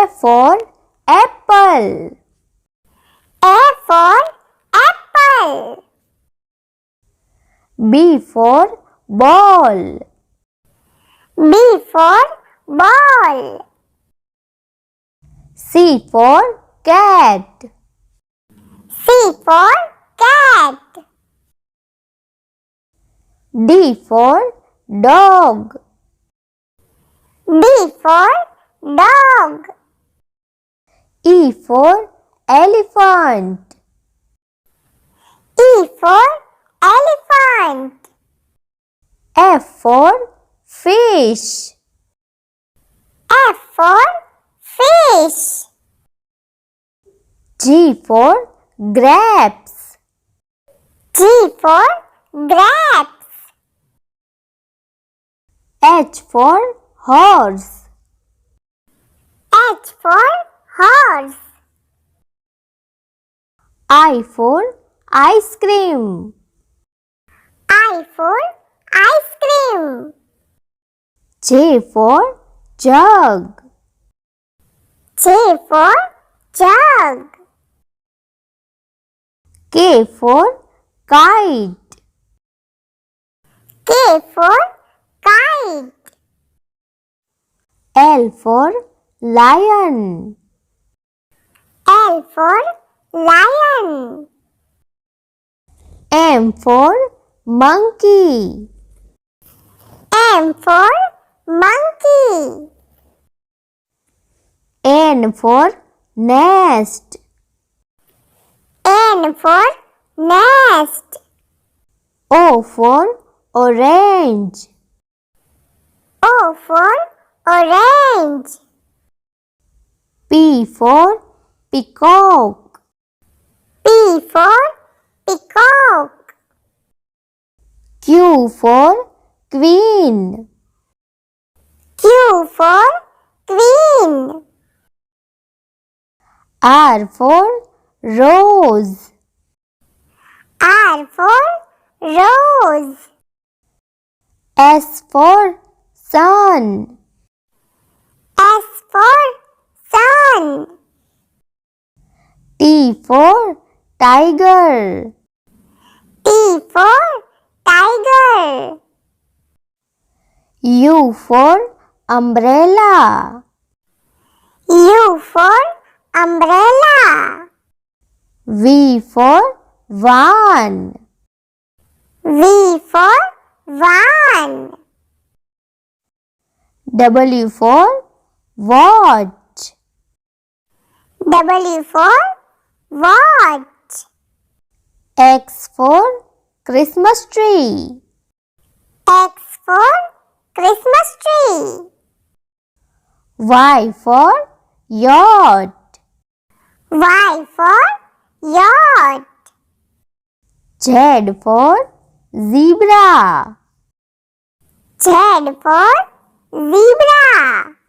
for apple. A for apple. B for ball. B for ball. C for cat. C for cat. D for dog. D for dog. E for elephant. E for elephant. F for fish. F for fish. G for grapes. G for grapes. H for horse. H for horse. I for ice cream. I for ice cream. J for jug. J for jug. K for kite. K for kite. L for lion. L for lion. M for monkey. M for monkey. N for nest. N for nest. O for orange. O for orange. P for peacock. P for peacock. Q for queen. Q for queen. R for rose. R for rose. S for sun. S for sun. T for tiger. T for tiger. U for umbrella. U for umbrella. V for van. V for van. W for watch. W for watch. X for Christmas tree. X for Christmas tree. Y for yacht. Y for yacht. Z for zebra. Z for zebra.